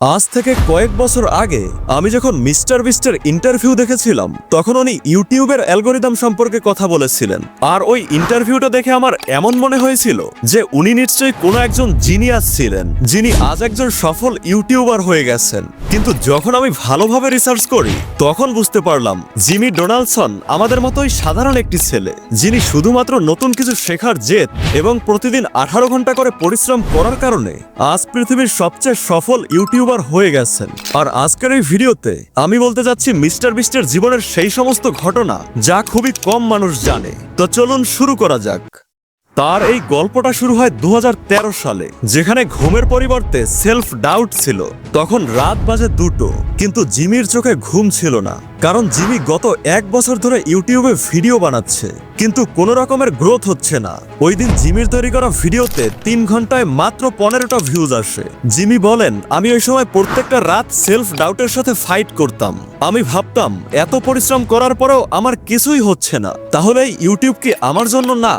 আজ থেকে কয়েক বছর আগে আমি যখন মিস্টার বিস্টের ইন্টারভিউ দেখেছিলাম তখন উনি ইউটিউবের অ্যালগোরিদম সম্পর্কে কথা বলেছিলেন। আর ওই ইন্টারভিউটা দেখে আমার এমন মনে হয়েছিল যে উনি নিশ্চয়ই কোনো একজন জিনিয়াস ছিলেন, যিনি আজ একজন সফল ইউটিউবার হয়ে গেছেন। কিন্তু যখন আমি ভালোভাবে রিসার্চ করি তখন বুঝতে পারলাম জিমি ডোনাল্ডসন আমাদের মতোই সাধারণ একটি ছেলে, যিনি শুধুমাত্র নতুন কিছু শেখার জেদ এবং প্রতিদিন 18 ঘন্টা করে পরিশ্রম করার কারণে আজ পৃথিবীর সবচেয়ে সফল ইউটিউবার হয়ে গেছেন। আর আজকের এই ভিডিওতে আমি বলতে যাচ্ছি মিস্টার বিস্টের জীবনের সেই সমস্ত ঘটনা যা খুবই কম মানুষ জানে। তো চলুন শুরু করা যাক। তার এই গল্পটা শুরু হয় 2013 সালে, যেখানে ঘুমের পরিবর্তে সেলফ ডাউট ছিল। তখন রাত বাজে 2টো, কিন্তু জিমির চোখে ঘুম ছিল না, কারণ জিমি গত 1 বছর ধরে ইউটিউবে ভিডিও বানাচ্ছে, কিন্তু কোনো রকমের গ্রোথ হচ্ছে না। ওই দিন জিমির তৈরি করা ভিডিওতে 3 ঘন্টায় মাত্র 15টা ভিউজ আসে। জিমি বলেন, আমি ওই সময় প্রত্যেকটা রাত সেলফ ডাউটের সাথে ফাইট করতাম। আমি ভাবতাম এত পরিশ্রম করার পরেও আমার কিছুই হচ্ছে না, তাহলে ইউটিউব কি আমার জন্য না?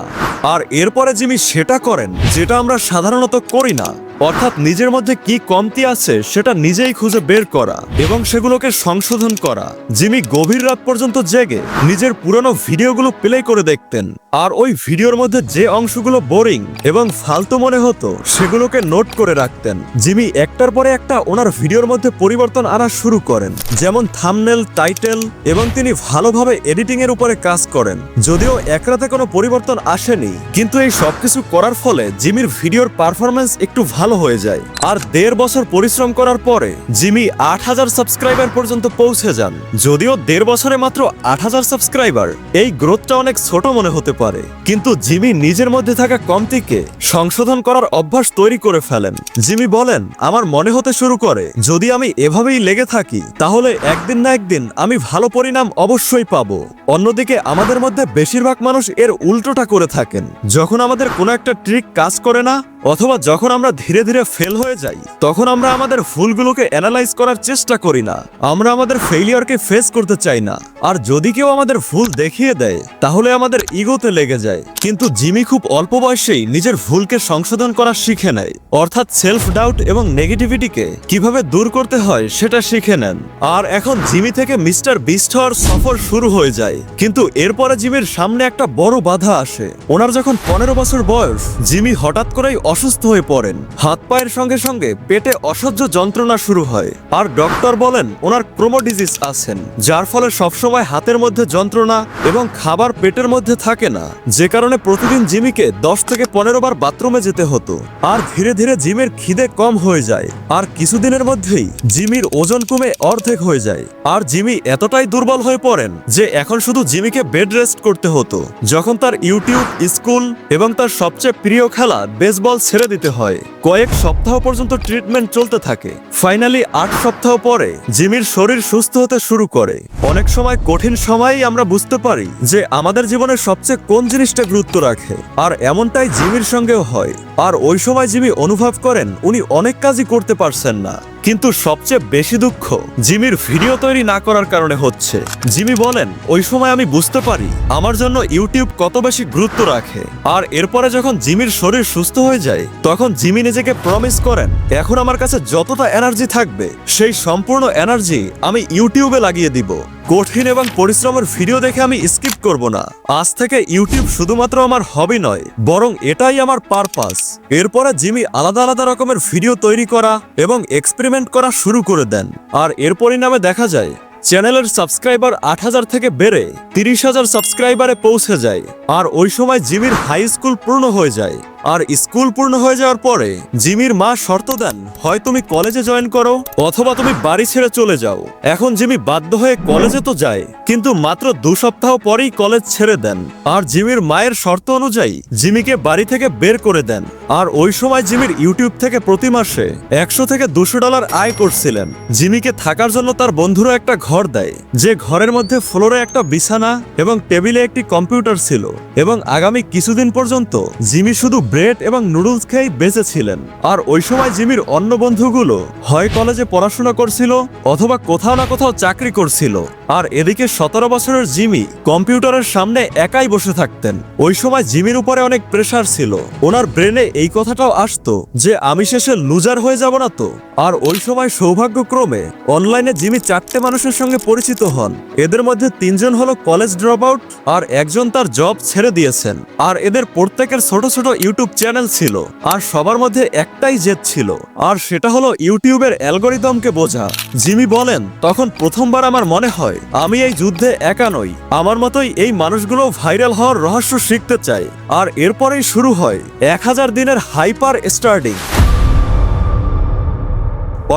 আর এরপরে জিমি সেটা করেন যেটা আমরা সাধারণত করি না, অর্থাৎ নিজের মধ্যে কি কমতি আছে সেটা নিজেই খুঁজে বের করা এবং সেগুলোকে সংশোধন করা। জিমি গভীর রাত পর্যন্ত জেগে নিজের পুরনো ভিডিওগুলো প্লে করে দেখতেন, আর ওই ভিডিওর মধ্যে যে অংশগুলো বোরিং এবং ফালতু মনে হতো সেগুলোকে নোট করে রাখতেন। জিমি একটার পরে একটা ওনার ভিডিওর মধ্যে পরিবর্তন আনা শুরু করেন, যেমন থাম্বনেল, টাইটেল, এবং তিনি ভালোভাবে এডিটিং এর উপরে কাজ করেন। যদিও এক রাতে কোনো পরিবর্তন আসেনি, কিন্তু এই সবকিছু করার ফলে জিমির ভিডিওর পারফরমেন্স একটু ভালো হয়ে যায়। আর 1.5 বছর পরিশ্রম করার পরে জিমি 8000 সাবস্ক্রাইবার পর্যন্ত পৌঁছে যান। যদিও 1.5 বছরে মাত্র 8000 সাবস্ক্রাইবার, এই গ্রোথটা অনেক ছোট মনে হতে পারে, কিন্তু জিমি নিজের মধ্যে থাকা কমতিকে সংশোধন করার অভ্যাস তৈরি করে ফেলেন। জিমি বলেন, আমার মনে হতে শুরু করে যদি আমি এভাবেই লেগে থাকি তাহলে একদিন না একদিন আমি ভালো পরিণাম অবশ্যই পাবো। অন্যদিকে আমাদের মধ্যে বেশিরভাগ মানুষ এর উল্টোটা করে থাকেন। যখন আমাদের কোনো একটা ট্রিক কাজ করে না, অথবা যখন আমরা ধীরে ধীরে ফেল হয়ে যাই, তখন আমরা আমাদের ভুলগুলোকে অ্যানালাইজ করার চেষ্টা করি না। আমরা আমাদের ফেইলিয়রকে ফেস করতে চাই না। আর যদি কেউ আমাদের ভুল দেখিয়ে দেয় তাহলে আমাদের ইগোতে লেগে যায়। কিন্তু জিমি খুব অল্প বয়সেই নিজের ভুলকে সংশোধন করা শিখে নেয়, অর্থাৎ সেলফ ডাউট এবং নেগেটিভিটিকে কিভাবে দূর করতে হয় সেটা শিখে নেন। আর এখন জিমি থেকে মিস্টার বিস্ট হওয়ার সফর শুরু হয়ে যায়। কিন্তু এরপরে জিমির সামনে একটা বড় বাধা আসে। ওনার যখন 15 বছর বয়স, জিমি হঠাৎ করেই অসুস্থ হয়ে পড়েন। হাত পায়ের সঙ্গে সঙ্গে পেটে অসহ্য যন্ত্রণা শুরু হয়, আর ডক্টর বলেন ওনার ক্রোমো ডিজিজ আছেন, যার ফলে সবসময় হাতের মধ্যে যন্ত্রণা এবং খাবার পেটের মধ্যে থাকে না, যে কারণে প্রতিদিন জিমিকে 10 থেকে 15 বার বাথরুমে যেতে হতো। আর ধীরে ধীরে জিমির খিদে কম হয়ে যায়, আর কিছুদিনের মধ্যেই জিমির ওজন কমে অর্ধেক হয়ে যায়। আর জিমি এতটাই দুর্বল হয়ে পড়েন যে এখন শুধু জিমিকে বেড রেস্ট করতে হতো, যখন তার ইউটিউব, স্কুল এবং তার সবচেয়ে প্রিয় খেলা বেসবল ছেড়ে দিতে হয়। কয়েক সপ্তাহ পর্যন্ত ট্রিটমেন্ট চলতে থাকে। ফাইনালি 8 সপ্তাহ পরে জিমির শরীর সুস্থ হতে শুরু করে। অনেক সময় কঠিন সময়েই আমরা বুঝতে পারি যে আমাদের জীবনের সবচেয়ে কোন জিনিসটা গুরুত্ব রাখে, আর এমনটাই জিমির সঙ্গেও হয়। আর ওই সময় জিমি অনুভব করেন উনি অনেক কাজই করতে পারছেন না, কিন্তু সবচেয়ে বেশি দুঃখ জিমির ভিডিও তৈরি না করার কারণে হচ্ছে। জিমি বলেন, ওই সময় আমি বুঝতে পারি আমার জন্য ইউটিউব কত বেশি গুরুত্ব রাখে। আর এরপরে যখন জিমির শরীর সুস্থ হয়ে যায় তখন জিমি নিজেকে প্রমিস করেন, এখন আমার কাছে যতটা এনার্জি থাকবে সেই সম্পূর্ণ এনার্জি আমি ইউটিউবে লাগিয়ে দিব। কঠিন এবং পরিশ্রমের ভিডিও দেখে আমি স্কিপ করব না। আজ থেকে ইউটিউব শুধুমাত্র আমার হবি নয়, বরং এটাই আমার পারপাস। এরপরে জিমি আলাদা আলাদা রকমের ভিডিও তৈরি করা এবং এক্সপেরিমেন্ট করা শুরু করে দেন। আর এর পরিণামে দেখা যায় চ্যানেলের সাবস্ক্রাইবার 8000 থেকে বেড়ে 30,000 সাবস্ক্রাইবারে পৌঁছে যায়। আর ওই সময় জিমির হাই স্কুল পূর্ণ হয়ে যায়। আর স্কুল পূর্ণ হয়ে যাওয়ার পরে জিমির মা শর্ত দেন, হয় তুমি কলেজে জয়েন করো অথবা তুমি বাড়ি ছেড়ে চলে যাও। এখন জিমি বাধ্য হয়ে কলেজে তো যায়, কিন্তু মাত্র 2 সপ্তাহ পরেই কলেজ ছেড়ে দেন। আর জিমির মায়ের শর্ত অনুযায়ী জিমিকে বাড়ি থেকে বের করে দেন। আর ওই সময় জিমির ইউটিউব থেকে প্রতি মাসে $100 থেকে $200 আয় করছিলেন। জিমিকে থাকার জন্য তার বন্ধুরা একটা ঘর দেয়, যে ঘরের মধ্যে ফ্লোরে একটা বিছানা এবং টেবিলে একটি কম্পিউটার ছিল। এবং আগামী কিছুদিন পর্যন্ত জিমি শুধু ব্রেড এবং নুডলস খেয়েই বেঁচে ছিলেন। আর ওই সময় জিমির অন্য বন্ধুগুলো হয় কলেজে পড়াশোনা করছিল অথবা কোথাও না কোথাও চাকরি করছিল। আর এদিকে 17 বছরের জিমি কম্পিউটারের সামনে একাই বসে থাকতেন। ওই সময় জিমির উপরে অনেক প্রেসার ছিল। ওনার ব্রেনে এই কথাটাও আসতো যে আমি শেষে লুজার হয়ে যাব না তো। আর ওই সময় সৌভাগ্যক্রমে অনলাইনে জিমি 4টে মানুষের সঙ্গে পরিচিত হন। এদের মধ্যে 3 জন হলো কলেজ ড্রপ আউট, আর একজন তার জব ছেড়ে দিয়েছেন। আর এদের প্রত্যেকের ছোট ছোট ইউটিউব চ্যানেল ছিল। আর সবার মধ্যে একটাই জেদ ছিল, আর সেটা হলো ইউটিউবের অ্যালগরিদমকে বোঝা। জিমি বলেন, তখন প্রথমবার আমার মনে হয় আমি এই যুদ্ধে একা নই, আমার মতোই এই মানুষগুলো ভাইরাল হওয়ার রহস্য শিখতে চায়। আর এরপরেই শুরু হয় 1000 দিনের হাইপার স্টার্টিং,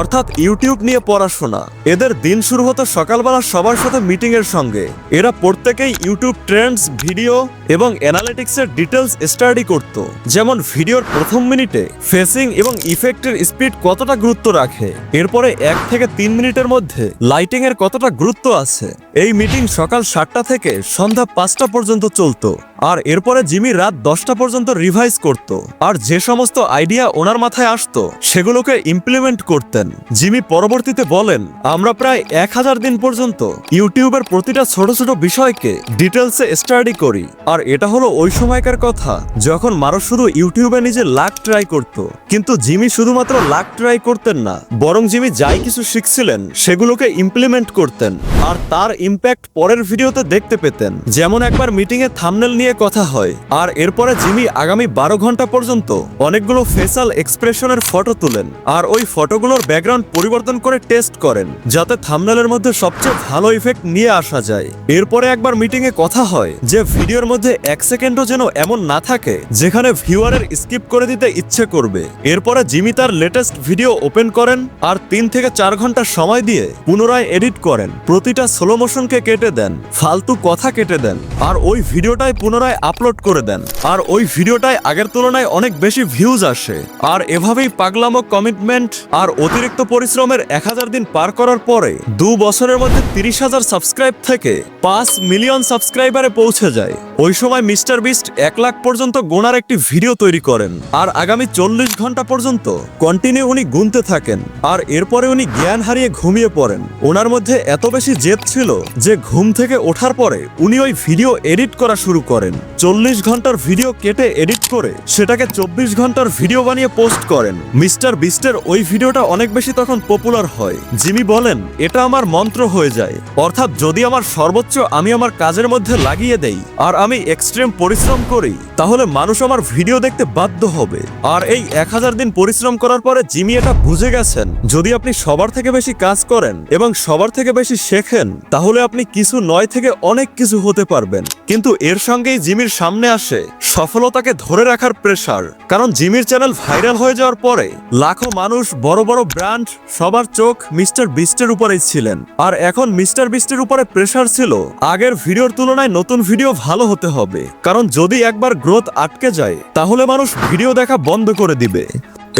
অর্থাৎ ইউটিউব নিয়ে পড়াশোনা। এদের দিন শুরু হতো সকালবেলা সবার সাথে মিটিং এর সঙ্গে। এরা প্রত্যেকেই ইউটিউব ট্রেন্ডস, ভিডিও এবং অ্যানালিটিক্সের ডিটেলস স্টাডি করত। যেমন ভিডিওর প্রথম মিনিটে ফেসিং এবং ইফেক্টের স্পিড কতটা গুরুত্ব রাখে, এরপরে 1 থেকে 3 মিনিটের মধ্যে লাইটিং এর কতটা গুরুত্ব আছে। এই মিটিং সকাল 7টা থেকে সন্ধ্যা 5টা পর্যন্ত চলতো। আর এরপরে জিমি রাত 10টা পর্যন্ত রিভাইজ করত। আর যে সমস্ত আইডিয়া ওনার মাথায় আসতো সেগুলোকে ইমপ্লিমেন্ট করতেন। জিমি পরবর্তীতে বলেন, আমরা প্রায় 1000 দিন পর্যন্ত ইউটিউবের প্রতিটা ছোট ছোট বিষয়কে ডিটেলসে স্টাডি করি। আর এটা হলো ওই সময়কার কথা যখন মানুষ শুধু ইউটিউবে নিজের লাক ট্রাই করত। কিন্তু জিমি শুধুমাত্র লাক ট্রাই করতেন না, বরং জিমি যাই কিছু শিখছিলেন সেগুলোকে ইমপ্লিমেন্ট করতেন। আর তার ইম্প্যাক্ট পরের ভিডিওতে দেখতে পেতেন। যেমন একবার মিটিং এ থাম্বনেল নিয়ে কথা হয়, আর এরপরে জিমি আগামী 12 ঘন্টা পর্যন্ত অনেকগুলো ফেশিয়াল এক্সপ্রেশনের ফটো তুলেন। আর ওই ফটোগুলোর ব্যাকগ্রাউন্ড পরিবর্তন করে টেস্ট করেন যাতে থাম্বনেলের মধ্যে সবচেয়ে ভালো ইফেক্ট নিয়ে আসা যায়। এরপরে একবার মিটিং এ কথা হয় যে ভিডিওর মধ্যে 1 সেকেন্ডও যেন এমন না থাকে যেখানে ভিউয়ারের স্কিপ করে দিতে ইচ্ছে করবে। এরপরে জিমি তার লেটেস্ট ভিডিও ওপেন করেন আর 3 থেকে 4 ঘন্টা সময় দিয়ে পুনরায় এডিট করেন। প্রতিটা স্লো মোশনকে কেটে দেন, ফালতু কথা কেটে দেন, আর ওই ভিডিওটাই পুনরায় আপলোড করে দেন। আর ওই ভিডিওটায় আগের তুলনায় অনেক বেশি ভিউজ আসে। আর এভাবেই পাগলামো, কমিটমেন্ট আর অতিরিক্ত পরিশ্রমের 1000 দিন পার করার পরে 2 বছরের মধ্যে 30,000 সাবস্ক্রাইব থেকে 5 মিলিয়ন সাবস্ক্রাইবারে পৌঁছে যায়। ওই সময় মিস্টার বিস্ট 1 লাখ পর্যন্ত গোনার একটি ভিডিও তৈরি করেন। আর আগামী 40 ঘন্টা পর্যন্ত কন্টিনিউ উনি গুনতে থাকেন। আর এরপরে উনি জ্ঞান হারিয়ে ঘুমিয়ে পড়েন। ওনার মধ্যে এত বেশি জেদ ছিল যে ঘুম থেকে ওঠার পরে উনি ওই ভিডিও এডিট করা শুরু করেন। 40 ঘন্টার ভিডিও কেটে এডিট করে সেটাকে 24 ঘন্টার ভিডিও বানিয়ে পোস্ট করেন। মিস্টার বিস্টের ওই ভিডিওটা অনেক বেশি তখন পপুলার হয়। জিমি বলেন, এটা আমার মন্ত্র হয়ে যায়। অর্থাৎ যদি আমার সর্বোচ্চ আমি আমার কাজের মধ্যে লাগিয়ে দেই আর আমি এক্সট্রিম পরিশ্রম করি, তাহলে মানুষ আমার ভিডিও দেখতে বাধ্য হবে। আর এই 1000 দিন পরিশ্রম করার পরে জিমি এটা বুঝে গেছেন, যদি আপনি সবার থেকে বেশি কাজ করেন এবং সবার থেকে বেশি শেখেন, তাহলে আপনি কিছু নয় থেকে অনেক কিছু হতে পারবেন। কিন্তু এর সঙ্গেই জিমির সামনে আসে সফলতাকে ধরে রাখার প্রেসার। কারণ জিমির চ্যানেল ভাইরাল হয়ে যাওয়ার পরে লাখো মানুষ, বড় বড় ব্র্যান্ড, সবার চোখ মিস্টার বিস্টের উপরেই ছিলেন। আর এখন মিস্টার বিস্টের উপরে প্রেসার ছিল আগের ভিডিওর তুলনায় নতুন ভিডিও ভালো হতে হবে। কারণ যদি একবার গ্রোথ আটকে যায় তাহলে মানুষ ভিডিও দেখা বন্ধ করে দিবে।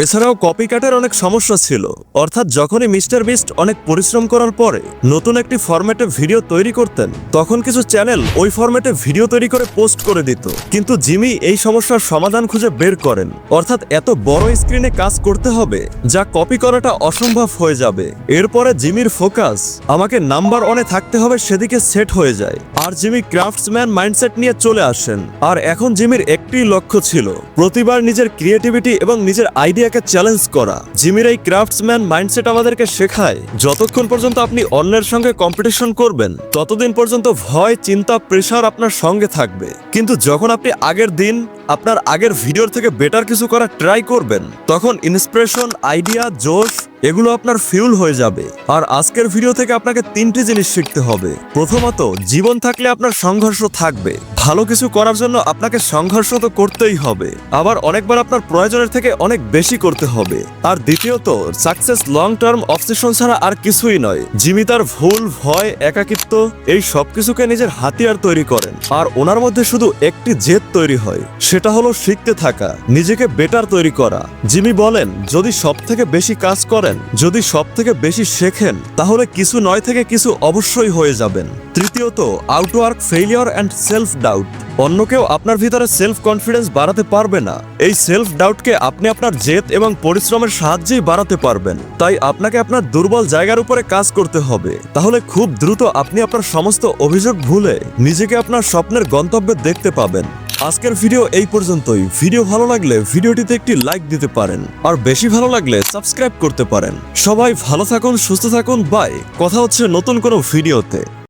এছাড়াও কপিক্যাটের অনেক সমস্যা ছিল। অর্থাৎ যখনই মিস্টার বিস্ট অনেক পরিশ্রম করার পরে নতুন একটি ফরম্যাটে ভিডিও তৈরি করতেন, তখন কিছু চ্যানেল ওই ফরম্যাটে ভিডিও তৈরি করে পোস্ট করে দিত। কিন্তু জিমি এই সমস্যার সমাধান খুঁজে বের করেন। অর্থাৎ এত বড় স্ক্রিনে কাজ করতে হবে যা কপি করাটা অসম্ভব হয়ে যাবে। এরপরে জিমির ফোকাস আমাকে নাম্বার 1-এ থাকতে হবে সেদিকে সেট হয়ে যায়। আর জিমি ক্রাফটসম্যান মাইন্ডসেট নিয়ে চলে আসেন। আর এখন জিমির একটি লক্ষ্য ছিল প্রতিবার নিজের ক্রিয়েটিভিটি এবং নিজের আইডিয়াকে চ্যালেঞ্জ করা। জিমির এই ক্রাফটসম্যান মাইন্ডসেট আমাদেরকে শেখায় যতক্ষণ পর্যন্ত আপনি অন্যের সঙ্গে কম্পিটিশন করবেন ততদিন পর্যন্ত ভয়, চিন্তা, প্রেসার আপনার সঙ্গে থাকবে। কিন্তু যখন আপনি আগের দিন আপনার আগের ভিডিওর থেকে বেটার কিছু করার ট্রাই করবেন, তখন ইন্সপিরেশন, আইডিয়া, জোশ এগুলো আপনার ফিউল হয়ে যাবে। আর আজকের ভিডিও থেকে আপনাকে 3টি জিনিস শিখতে হবে। প্রথমত, জীবন থাকলে আপনার সংঘর্ষ থাকবে। ভালো কিছু করার জন্য আপনাকে সংঘর্ষ তো করতেই হবে, আবার অনেকবার আপনার প্রয়োজনের থেকে অনেক বেশি করতে হবে। আর দ্বিতীয়ত, সাকসেস লং টার্ম অবসেশন ছাড়া আর কিছুই নয়। জিমি তার ভুল, ভয়, একাকিত্ব এই সবকিছুকে নিজের হাতিয়ার তৈরি করেন। আর ওনার মধ্যে শুধু একটি জেদ তৈরি হয়, সেটা হলো শিখতে থাকা, নিজেকে বেটার তৈরি করা। জিমি বলেন, যদি সব থেকে বেশি কাজ করেন, যদি সব থেকে বেশি শেখেন, তাহলে কিছু নয় থেকে কিছু অবশ্যই হয়ে যাবেন। তৃতীয়ত, আউটওয়ার্ক ফেইলিওর অ্যান্ড সেলফ ডাউট। অন্য কেউ আপনার ভিতরে সেলফ কনফিডেন্স বাড়াতে পারবে না। এই সেলফ ডাউটকে আপনি আপনার জেদ এবং পরিশ্রমের সাহায্যেই বাড়াতে পারবেন। তাই আপনাকে আপনার দুর্বল জায়গার উপরে কাজ করতে হবে। তাহলে খুব দ্রুত আপনি আপনার সমস্ত অভিযোগ ভুলে নিজেকে আপনার স্বপ্নের গন্তব্যে দেখতে পাবেন। আজকের ভিডিও এই পর্যন্তই। ভিডিও ভালো লাগলে ভিডিওটিতে একটি লাইক দিতে পারেন, আর বেশি ভালো লাগলে সাবস্ক্রাইব করতে পারেন। সবাই ভালো থাকুন, সুস্থ থাকুন, বাই। কথা হচ্ছে নতুন কোনো ভিডিওতে।